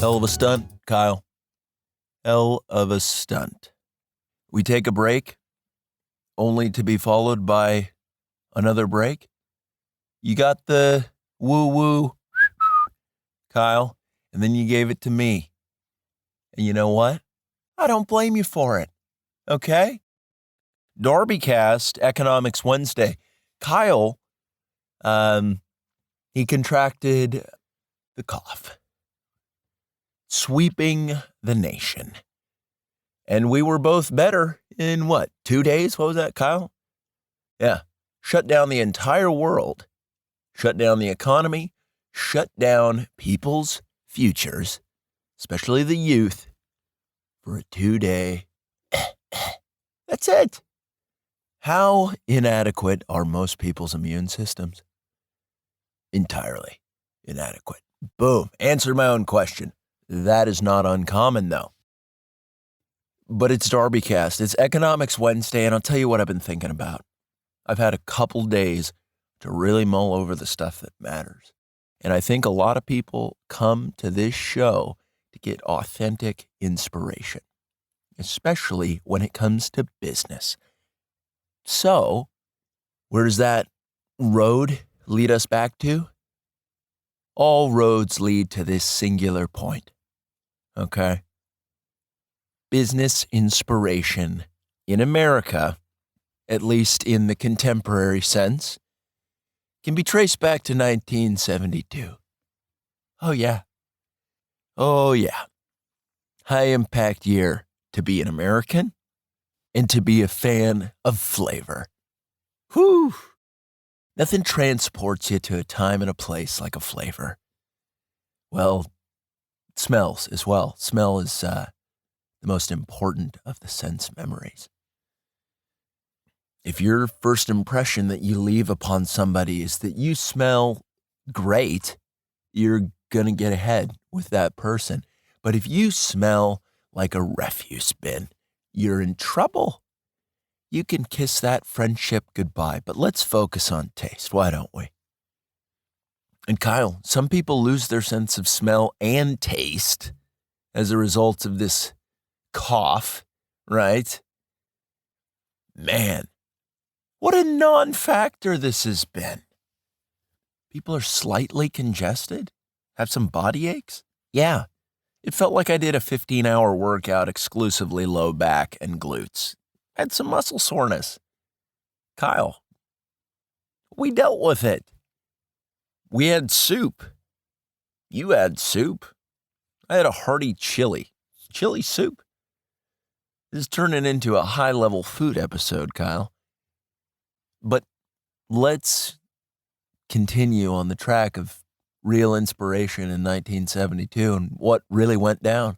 Hell of a stunt, Kyle. Hell of a stunt. We take a break, only to be followed by another break. You got the woo-woo, Kyle, and then you gave it to me. And you know what? I don't blame you for it, okay? DarbyCast, Economics Wednesday. Kyle, he contracted the cough, sweeping the nation. And we were both better in 2 days? What was that, Kyle? Yeah. Shut down the entire world. Shut down the economy. Shut down people's futures, especially the youth, for a 2-day. That's it. How inadequate are most people's immune systems? Entirely inadequate. Boom. Answered my own question. That is not uncommon, though. But it's DarbyCast. It's Economics Wednesday, and I'll tell you what I've been thinking about. I've had a couple days to really mull over the stuff that matters. And I think a lot of people come to this show to get authentic inspiration, especially when it comes to business. So, where does that road lead us back to? All roads lead to this singular point, okay? Business inspiration in America, at least in the contemporary sense, can be traced back to 1972. Oh, yeah. High impact year to be an American and to be a fan of flavor. Whew. Nothing transports you to a time and a place like a flavor. Well, smells as well. Smell is the most important of the sense memories. If your first impression that you leave upon somebody is that you smell great, you're going to get ahead with that person. But if you smell like a refuse bin, you're in trouble. You can kiss that friendship goodbye, but let's focus on taste, why don't we? And Kyle, some people lose their sense of smell and taste as a result of this cough, right? Man, what a non-factor this has been. People are slightly congested, have some body aches. Yeah, it felt like I did a 15-hour workout exclusively low back and glutes. Had some muscle soreness. Kyle, we dealt with it. We had soup. You had soup. I had a hearty chili soup. This is turning into a high-level food episode, Kyle. But let's continue on the track of real inspiration in 1972 and what really went down,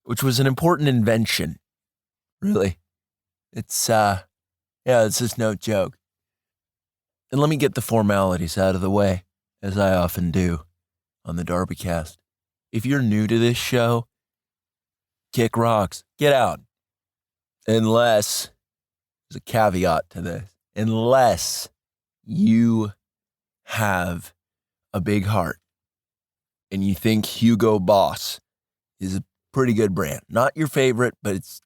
which was an important invention. Really. It's just no joke. And let me get the formalities out of the way, as I often do on the DarbyCast. If you're new to this show, kick rocks, get out. Unless, there's a caveat to this, unless you have a big heart and you think Hugo Boss is a pretty good brand. Not your favorite, but it's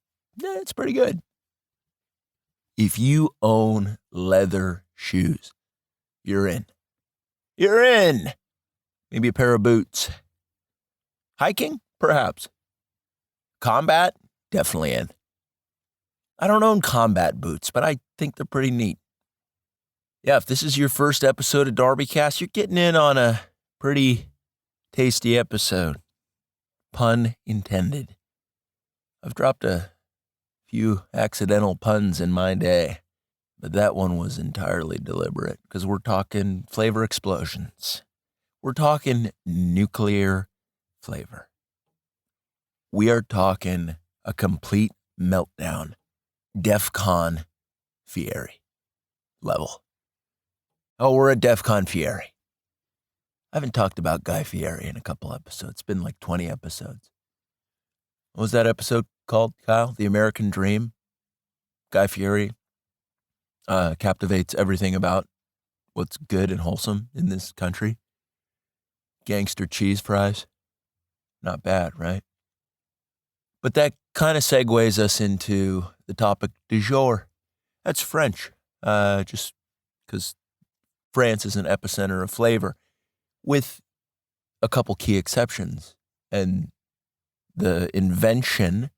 pretty good. If you own leather shoes, you're in. You're in. Maybe a pair of boots. Hiking? Perhaps. Combat? Definitely in. I don't own combat boots, but I think they're pretty neat. Yeah, if this is your first episode of DarbyCast, you're getting in on a pretty tasty episode. Pun intended. I've dropped a few accidental puns in my day, but that one was entirely deliberate because we're talking flavor explosions. We're talking nuclear flavor. We are talking a complete meltdown, DEFCON Fieri level. Oh, we're at DEFCON Fieri. I haven't talked about Guy Fieri in a couple episodes. It's been like 20 episodes. What was that episode called, Kyle? The American Dream? Guy Fieri captivates everything about what's good and wholesome in this country. Gangster cheese fries. Not bad, right? But that kind of segues us into the topic du jour. That's French, just because France is an epicenter of flavor, with a couple key exceptions. And the invention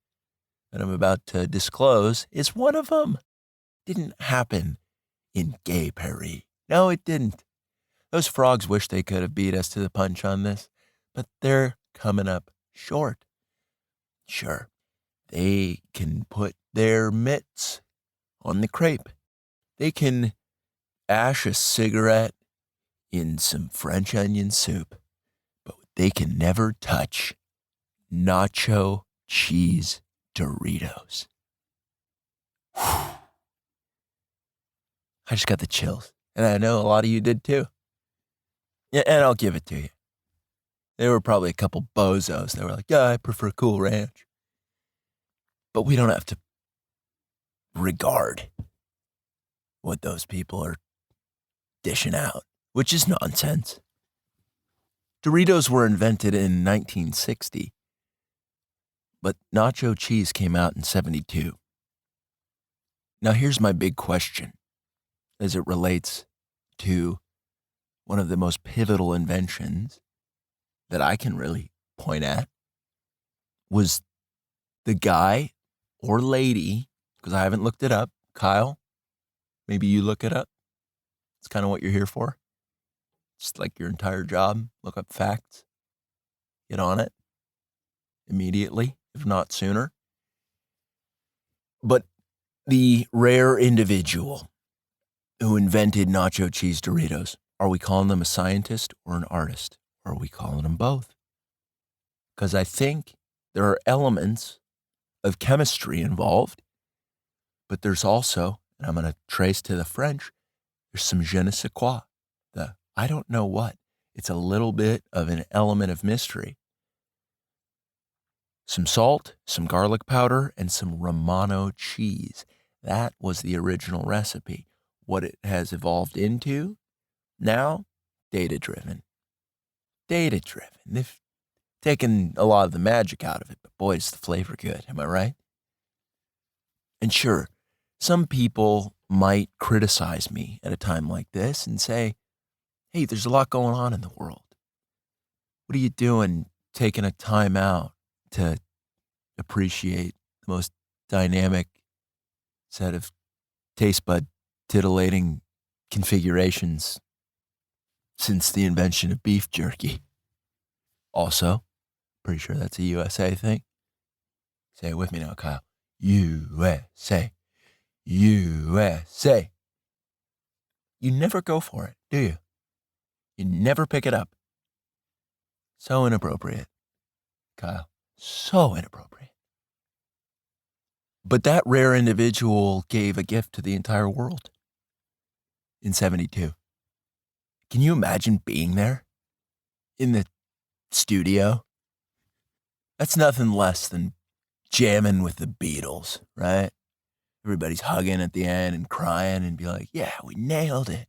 that I'm about to disclose is one of them. Didn't happen in gay Paris. No, it didn't. Those frogs wish they could have beat us to the punch on this, but they're coming up short. Sure, they can put their mitts on the crepe. They can ash a cigarette in some French onion soup, but they can never touch nacho cheese Doritos. Whew. I just got the chills, and I know a lot of you did too. Yeah, and I'll give it to you. There were probably a couple bozos that were like, yeah, I prefer Cool Ranch. But we don't have to regard what those people are dishing out, which is nonsense. Doritos were invented in 1960, but nacho cheese came out in 72. Now here's my big question as it relates to one of the most pivotal inventions that I can really point at was the guy or lady, because I haven't looked it up. Kyle, maybe you look it up. It's kind of what you're here for. It's like your entire job. Look up facts. Get on it immediately, if not sooner. But the rare individual who invented nacho cheese Doritos, are we calling them a scientist or an artist? Or are we calling them both? Because I think there are elements of chemistry involved, but there's also, and I'm going to trace to the French, there's some je ne sais quoi, the I don't know what. It's a little bit of an element of mystery. Some salt, some garlic powder, and some Romano cheese. That was the original recipe. What it has evolved into now, data-driven. Data-driven. They've taken a lot of the magic out of it, but boy, is the flavor good. Am I right? And sure, some people might criticize me at a time like this and say, hey, there's a lot going on in the world. What are you doing taking a time out to appreciate the most dynamic set of taste bud titillating configurations since the invention of beef jerky? Also, pretty sure that's a USA thing. Say it with me now, Kyle. USA. USA. You never go for it, do you? You never pick it up. So inappropriate, Kyle. So inappropriate. But that rare individual gave a gift to the entire world in 72. Can you imagine being there in the studio? That's nothing less than jamming with the Beatles, right? Everybody's hugging at the end and crying and be like, yeah, we nailed it.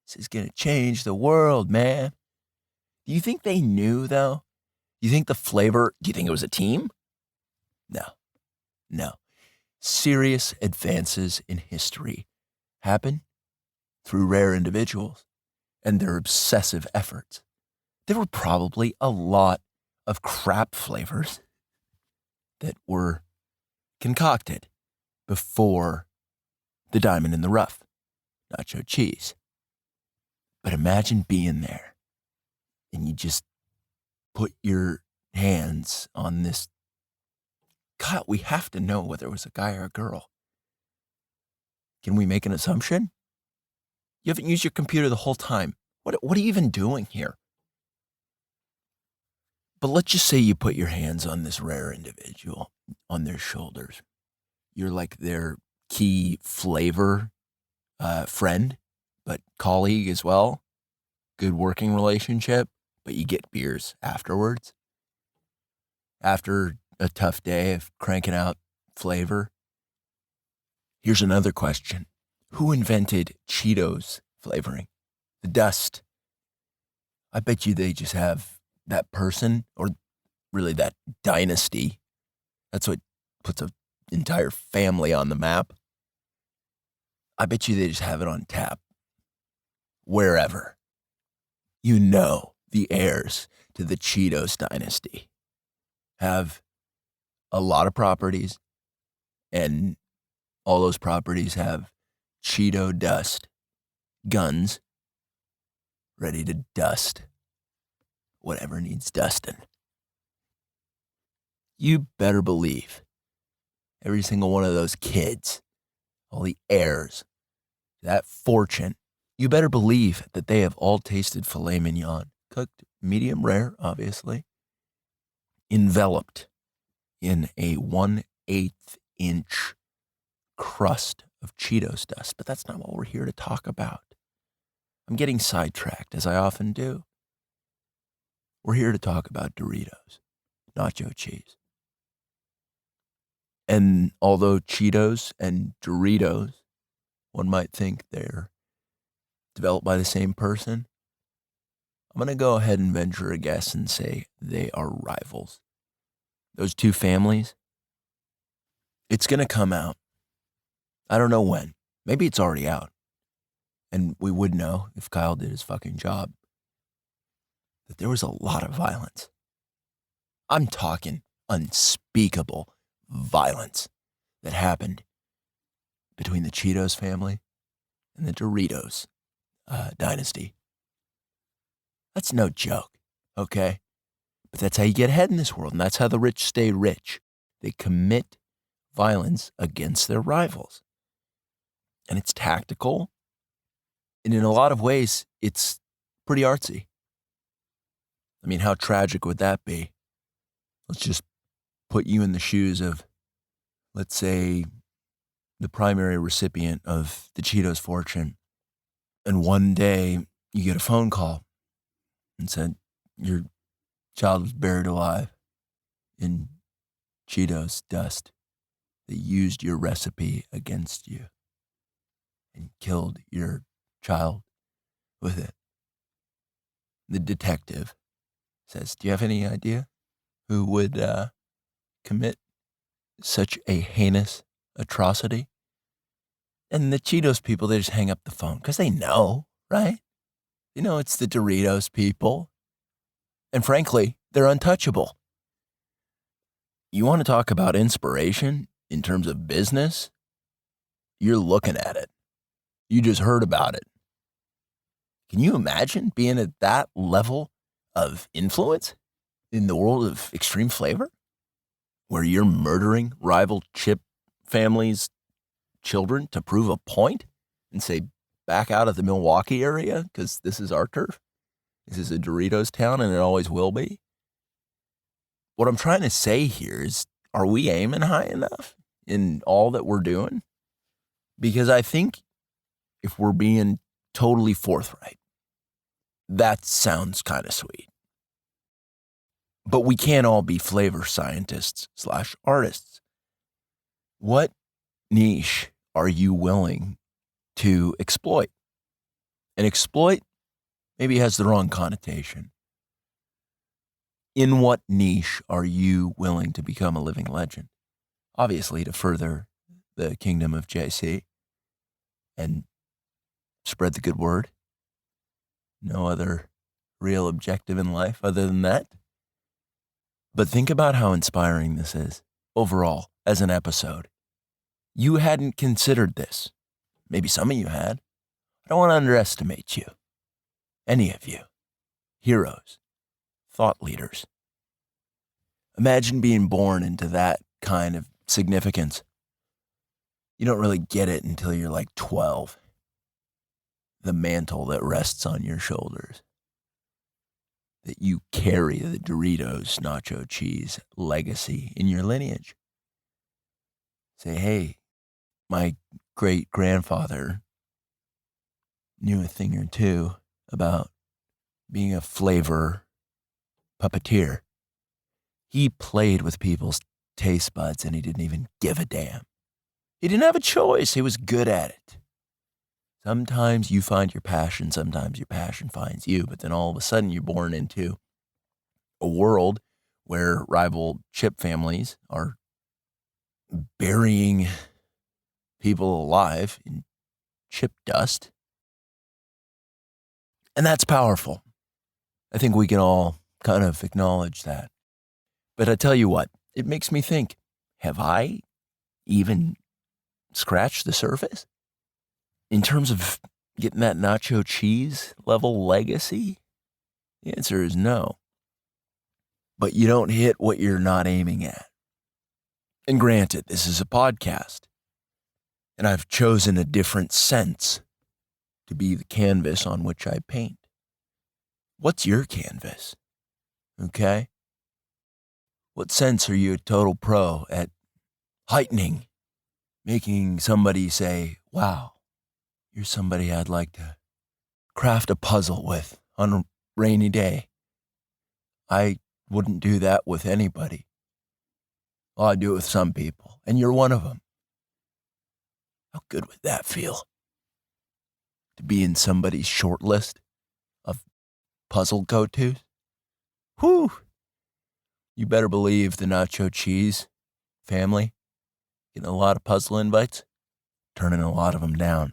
This is going to change the world, man. Do you think they knew, though? Do you think the flavor, do you think it was a team? No. Serious advances in history happen through rare individuals and their obsessive efforts. There were probably a lot of crap flavors that were concocted before the diamond in the rough, nacho cheese. But imagine being there and you just put your hands on this. God, we have to know whether it was a guy or a girl. Can we make an assumption? You haven't used your computer the whole time. What are you even doing here? But let's just say you put your hands on this rare individual, on their shoulders. You're like their key flavor friend, but colleague as well. Good working relationship, but you get beers afterwards. After a tough day of cranking out flavor. Here's another question. Who invented Cheetos flavoring? The dust. I bet you they just have that person, or really that dynasty. That's what puts an entire family on the map. I bet you they just have it on tap. Wherever. You know the heirs to the Cheetos dynasty have a lot of properties, and all those properties have Cheeto dust, guns, ready to dust whatever needs dusting. You better believe every single one of those kids, all the heirs, that fortune, you better believe that they have all tasted filet mignon, cooked medium rare, obviously, enveloped in a 1/8 inch crust of Cheetos dust. But that's not what we're here to talk about. I'm getting sidetracked, as I often do. We're here to talk about Doritos, nacho cheese. And although Cheetos and Doritos, one might think they're developed by the same person, I'm going to go ahead and venture a guess and say they are rivals. Those two families, it's going to come out. I don't know when. Maybe it's already out. And we would know if Kyle did his fucking job. That there was a lot of violence. I'm talking unspeakable violence that happened between the Cheetos family and the Doritos dynasty. That's no joke, okay? But that's how you get ahead in this world, and that's how the rich stay rich. They commit violence against their rivals. And it's tactical, and in a lot of ways, it's pretty artsy. I mean, how tragic would that be? Let's just put you in the shoes of, let's say, the primary recipient of the Cheetos fortune. And one day, you get a phone call and said, your child was buried alive in Cheetos dust. They used your recipe against you and killed your child with it. The detective says, do you have any idea who would commit such a heinous atrocity? And the Cheetos people, they just hang up the phone because they know, right? You know, it's the Doritos people. And frankly, they're untouchable. You want to talk about inspiration in terms of business? You're looking at it. You just heard about it. Can you imagine being at that level of influence in the world of extreme flavor? Where you're murdering rival chip families' children to prove a point and say, back out of the Milwaukee area because this is our turf. This is a Doritos town and it always will be. What I'm trying to say here is, are we aiming high enough in all that we're doing? Because I think if we're being totally forthright, that sounds kind of sweet. But we can't all be flavor scientists / artists. What niche are you willing to exploit? And exploit maybe has the wrong connotation. In what niche are you willing to become a living legend? Obviously, to further the kingdom of JC and spread the good word. No other real objective in life other than that. But think about how inspiring this is overall as an episode. You hadn't considered this. Maybe some of you had. I don't want to underestimate you. Any of you. Heroes. Thought leaders. Imagine being born into that kind of significance. You don't really get it until you're like 12. The mantle that rests on your shoulders. That you carry the Doritos nacho cheese legacy in your lineage. Say, hey, my great-grandfather knew a thing or two about being a flavor puppeteer. He played with people's taste buds and he didn't even give a damn. He didn't have a choice. He was good at it. Sometimes you find your passion, sometimes your passion finds you, but then all of a sudden you're born into a world where rival chip families are burying people alive in chip dust. And that's powerful. I think we can all kind of acknowledge that. But I tell you what, it makes me think, have I even scratched the surface? In terms of getting that nacho cheese level legacy? The answer is no. But you don't hit what you're not aiming at. And granted, this is a podcast. And I've chosen a different sense to be the canvas on which I paint. What's your canvas? Okay? What sense are you a total pro at heightening, making somebody say, wow, you're somebody I'd like to craft a puzzle with on a rainy day? I wouldn't do that with anybody. Well, I do it with some people, and you're one of them. How good would that feel? To be in somebody's short list of puzzle go-tos? Whew! You better believe the nacho cheese family getting a lot of puzzle invites, turning a lot of them down.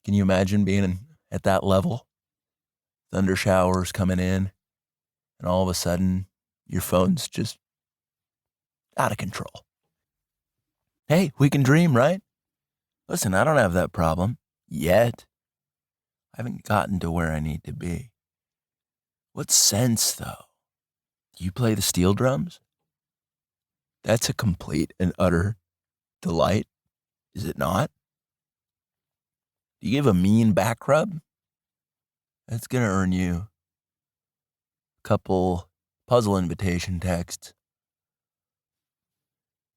Can you imagine being at that level? Thunder showers coming in, and all of a sudden, your phone's just out of control. Hey, we can dream, right? Listen, I don't have that problem yet. I haven't gotten to where I need to be. What sense, though? Do you play the steel drums? That's a complete and utter delight, is it not? Do you give a mean back rub? That's going to earn you a couple puzzle invitation texts.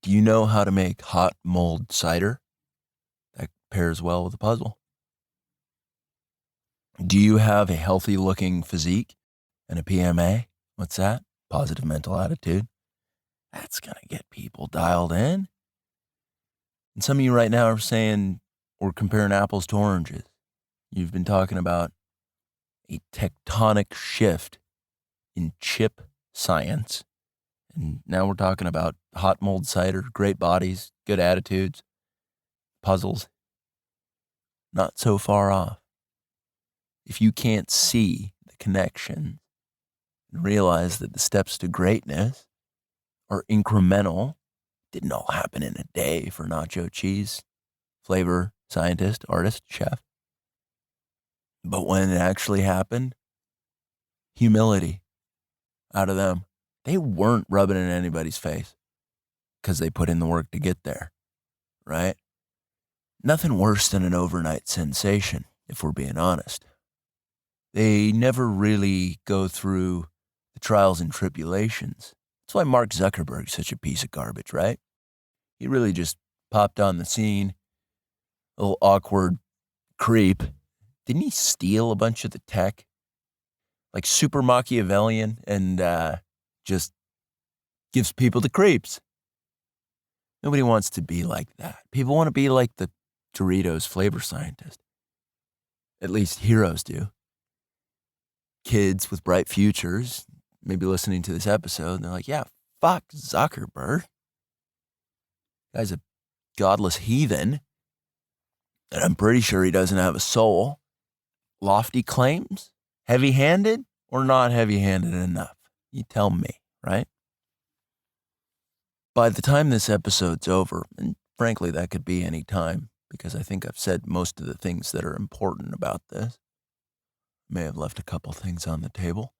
Do you know how to make hot mulled cider? That pairs well with a puzzle. Do you have a healthy looking physique and a PMA? What's that? Positive mental attitude. That's going to get people dialed in. And some of you right now are saying we're comparing apples to oranges. You've been talking about a tectonic shift in chip science. And now we're talking about hot mulled cider, great bodies, good attitudes, puzzles. Not so far off. If you can't see the connection and realize that the steps to greatness are incremental, didn't all happen in a day for nacho cheese, flavor, scientist, artist, chef. But when it actually happened, humility out of them. They weren't rubbing it in anybody's face because they put in the work to get there, right? Nothing worse than an overnight sensation, if we're being honest. They never really go through the trials and tribulations. That's why Mark Zuckerberg's such a piece of garbage, right? He really just popped on the scene, a little awkward creep. Didn't he steal a bunch of the tech? Like super Machiavellian and just gives people the creeps. Nobody wants to be like that. People want to be like the Doritos flavor scientist. At least heroes do. Kids with bright futures, maybe listening to this episode, and they're like, yeah, fuck Zuckerberg. Guy's a godless heathen. And I'm pretty sure he doesn't have a soul. Lofty claims? Heavy-handed or not heavy-handed enough? You tell me, right? By the time this episode's over, and frankly, that could be any time, because I think I've said most of the things that are important about this. May have left a couple things on the table.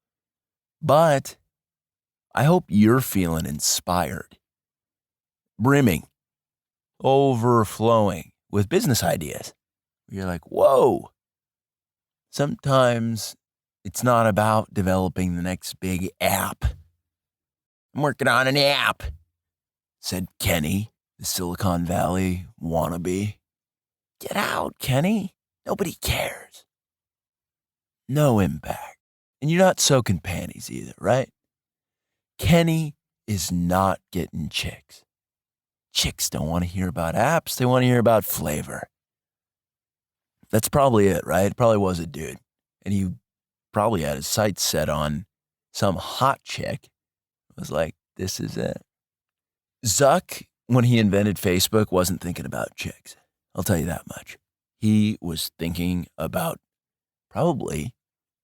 But I hope you're feeling inspired, brimming, overflowing with business ideas. You're like, whoa. Sometimes it's not about developing the next big app. I'm working on an app, said Kenny, the Silicon Valley wannabe. Get out, Kenny. Nobody cares. No impact. And you're not soaking panties either, right? Kenny is not getting chicks. Chicks don't want to hear about apps. They want to hear about flavor. That's probably it, right? It probably was a dude. And he probably had his sights set on some hot chick was like, this is it. Zuck, when he invented Facebook, wasn't thinking about chicks. I'll tell you that much. He was thinking about probably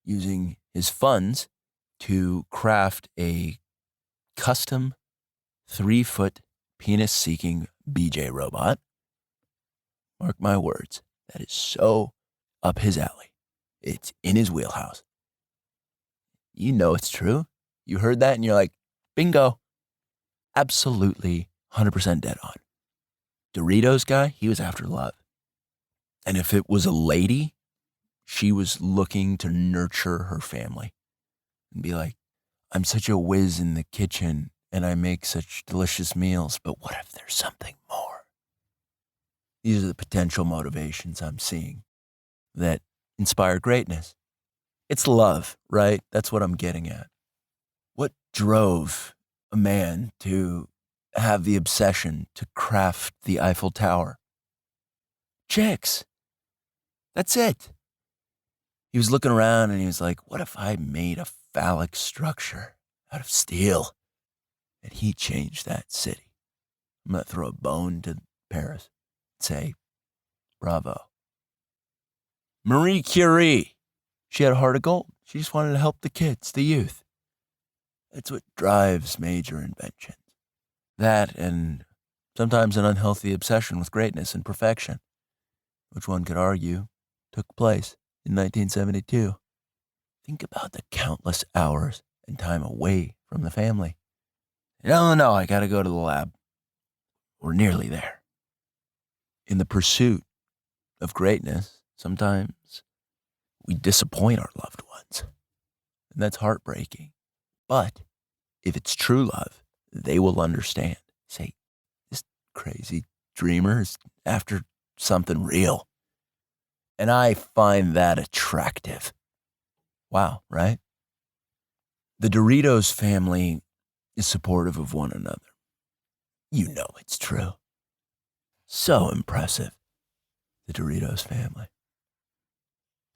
using his funds to craft a custom 3-foot penis-seeking BJ robot. Mark my words, that is so up his alley. It's in his wheelhouse. You know it's true. You heard that and you're like, bingo. Absolutely 100% dead on. Doritos guy, he was after love. And if it was a lady, she was looking to nurture her family and be like, I'm such a whiz in the kitchen and I make such delicious meals, but what if there's something more? These are the potential motivations I'm seeing that inspire greatness. It's love, right? That's what I'm getting at. What drove a man to have the obsession to craft the Eiffel Tower? Chicks. That's it. He was looking around and he was like, what if I made a phallic structure out of steel? And he changed that city. I'm going to throw a bone to Paris and say, bravo. Marie Curie. She had a heart of gold. She just wanted to help the kids, the youth. That's what drives major inventions. That and sometimes an unhealthy obsession with greatness and perfection, which one could argue took place in 1972. Think about the countless hours and time away from the family. No, I got to go to the lab. We're nearly there. In the pursuit of greatness, sometimes we disappoint our loved ones, and that's heartbreaking. But if it's true love, they will understand. Say, this crazy dreamer is after something real. And I find that attractive. Wow, right? The Doritos family is supportive of one another. You know it's true. So impressive, the Doritos family.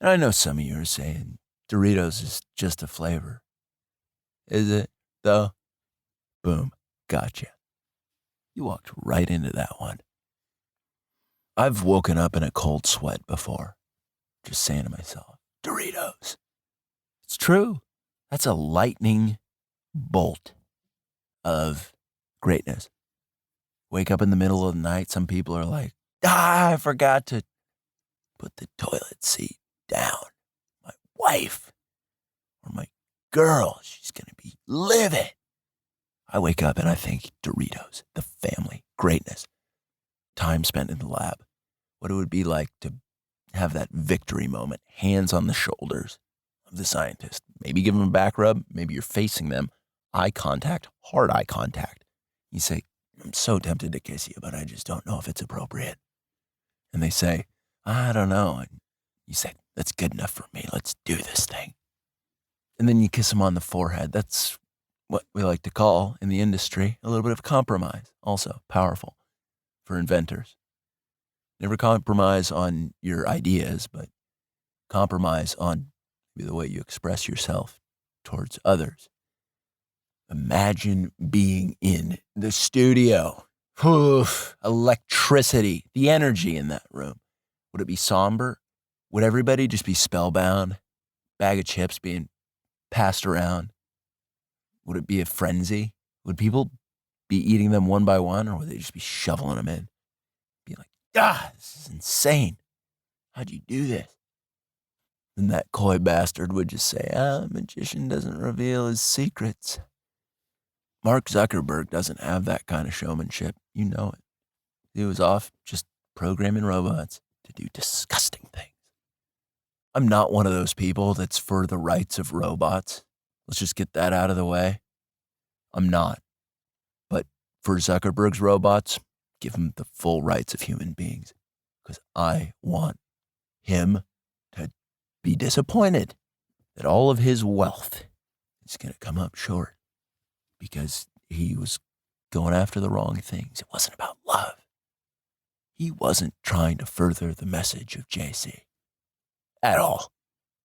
And I know some of you are saying Doritos is just a flavor. Is it, though? Boom, gotcha. You walked right into that one. I've woken up in a cold sweat before, just saying to myself, Doritos. It's true. That's a lightning bolt of greatness. Wake up in the middle of the night, some people are like, I forgot to put the toilet seat down. My wife or my girl, she's going to be livid. I wake up and I think Doritos, the family, greatness, time spent in the lab, what it would be like to have that victory moment, hands on the shoulders of the scientist. Maybe give them a back rub, maybe you're facing them, eye contact, hard eye contact. You say, I'm so tempted to kiss you, but I just don't know if it's appropriate. And they say, I don't know. And you say, that's good enough for me. Let's do this thing. And then you kiss them on the forehead. That's what we like to call in the industry a little bit of compromise. Also powerful for inventors. Never compromise on your ideas, but compromise on the way you express yourself towards others. Imagine being in the studio. Oof, electricity, the energy in that room. Would it be somber? Would everybody just be spellbound? Bag of chips being passed around? Would it be a frenzy? Would people be eating them one by one, or would they just be shoveling them in? Be like, this is insane. How'd you do this? And that coy bastard would just say, a magician doesn't reveal his secrets. Mark Zuckerberg doesn't have that kind of showmanship. You know it. He was off just programming robots to do disgusting things. I'm not one of those people that's for the rights of robots. Let's just get that out of the way. I'm not. But for Zuckerberg's robots, give him the full rights of human beings. Because I want him to be disappointed that all of his wealth is going to come up short. Because he was going after the wrong things. It wasn't about love. He wasn't trying to further the message of JC. At all.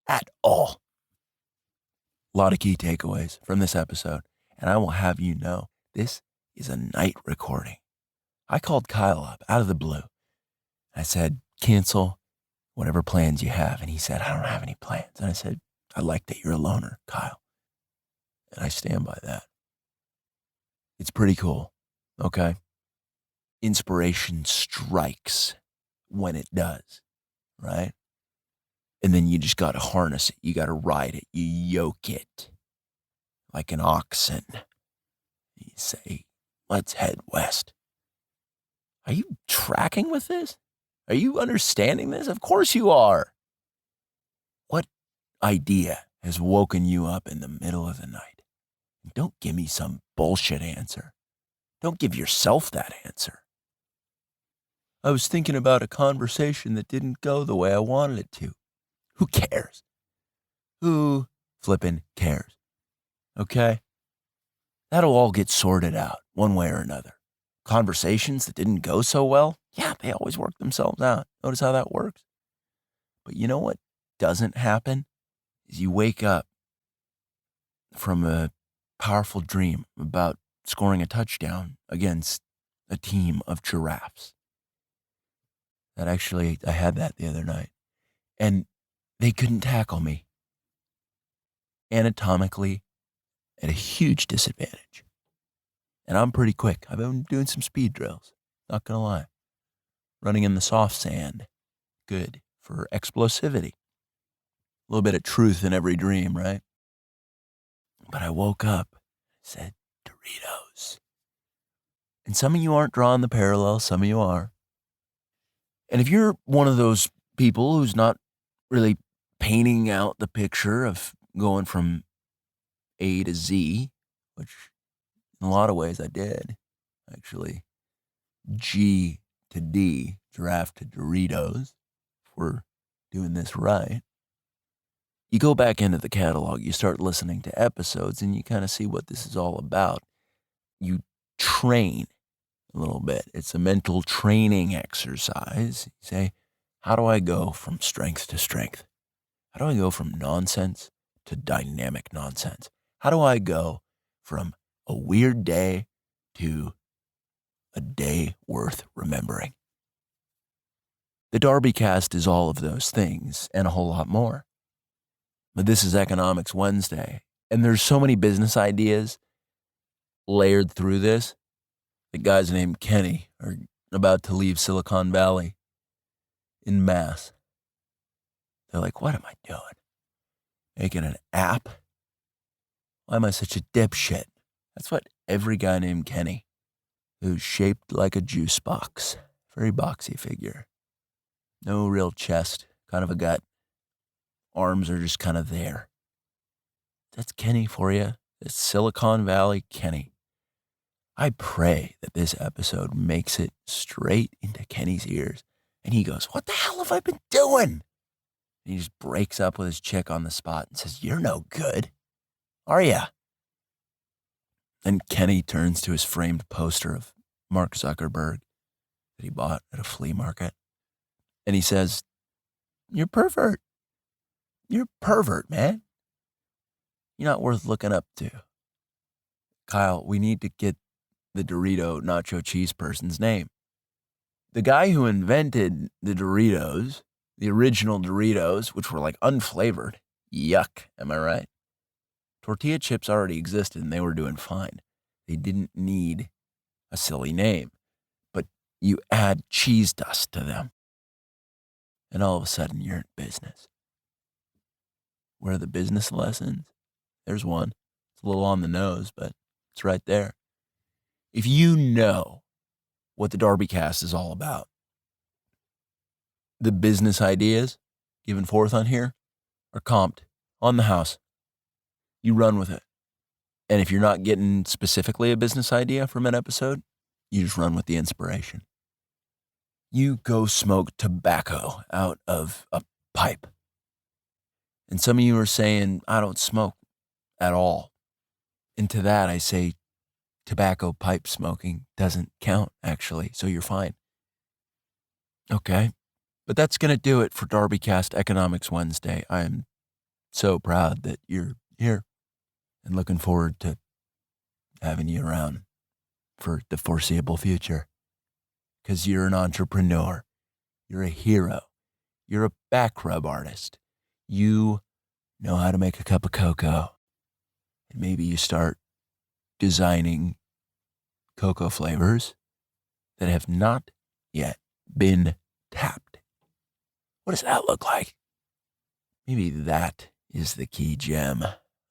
At all. A lot of key takeaways from this episode. And I will have you know, this is a night recording. I called Kyle up out of the blue. I said, cancel whatever plans you have. And he said, I don't have any plans. And I said, I like that you're a loner, Kyle. And I stand by that. It's pretty cool, okay? Inspiration strikes when it does, right? And then you just got to harness it. You got to ride it. You yoke it like an oxen. You say, let's head west. Are you tracking with this? Are you understanding this? Of course you are. What idea has woken you up in the middle of the night? Don't give me some bullshit answer. Don't give yourself that answer. I was thinking about a conversation that didn't go the way I wanted it to. Who cares? Who flippin' cares? Okay? That'll all get sorted out one way or another. Conversations that didn't go so well, yeah, they always work themselves out. Notice how that works? But you know what doesn't happen? Is you wake up from a powerful dream about scoring a touchdown against a team of giraffes. That actually, I had that the other night. And they couldn't tackle me. Anatomically, at a huge disadvantage. And I'm pretty quick. I've been doing some speed drills. Not going to lie. Running in the soft sand. Good for explosivity. A little bit of truth in every dream, right? But I woke up, said, Doritos. And some of you aren't drawing the parallel, some of you are. And if you're one of those people who's not really painting out the picture of going from A to Z, which in a lot of ways I did, actually, G to D, giraffe to Doritos, if we're doing this right. You go back into the catalog, you start listening to episodes, and you kind of see what this is all about. You train a little bit. It's a mental training exercise. You say, how do I go from strength to strength? How do I go from nonsense to dynamic nonsense? How do I go from a weird day to a day worth remembering? The DarbyCast is all of those things and a whole lot more. But this is Economics Wednesday, and there's so many business ideas layered through this. The guys named Kenny are about to leave Silicon Valley in mass. They're like, what am I doing? Making an app? Why am I such a dipshit? That's what every guy named Kenny, who's shaped like a juice box, very boxy figure. No real chest, kind of a gut. Arms are just kind of there. That's Kenny for you. It's Silicon Valley Kenny. I pray that this episode makes it straight into Kenny's ears. And he goes, what the hell have I been doing? And he just breaks up with his chick on the spot and says, you're no good, are ya? Then Kenny turns to his framed poster of Mark Zuckerberg that he bought at a flea market. And he says, you're pervert. You're a pervert, man. You're not worth looking up to. Kyle, we need to get the Dorito nacho cheese person's name. The guy who invented the Doritos, the original Doritos, which were like unflavored, yuck, am I right? Tortilla chips already existed and they were doing fine. They didn't need a silly name, but you add cheese dust to them. And all of a sudden you're in business. Where are the business lessons? There's one. It's a little on the nose, but it's right there. If you know what the DarbyCast is all about, the business ideas given forth on here are comped on the house. You run with it. And if you're not getting specifically a business idea from an episode, you just run with the inspiration. You go smoke tobacco out of a pipe. And some of you are saying, I don't smoke at all. And to that I say, tobacco pipe smoking doesn't count, actually, so you're fine. Okay? But that's going to do it for DarbyCast Economics Wednesday. I am so proud that you're here and looking forward to having you around for the foreseeable future. Because you're an entrepreneur. You're a hero. You're a back rub artist. You know how to make a cup of cocoa. And maybe you start designing cocoa flavors that have not yet been tapped. What does that look like? Maybe that is the key gem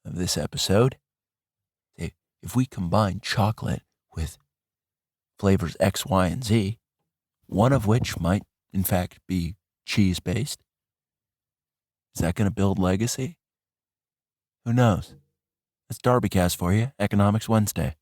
of this episode. If we combine chocolate with flavors X, Y, and Z, one of which might, in fact, be cheese-based, is that going to build legacy? Who knows? That's DarbyCast for you, Economics Wednesday.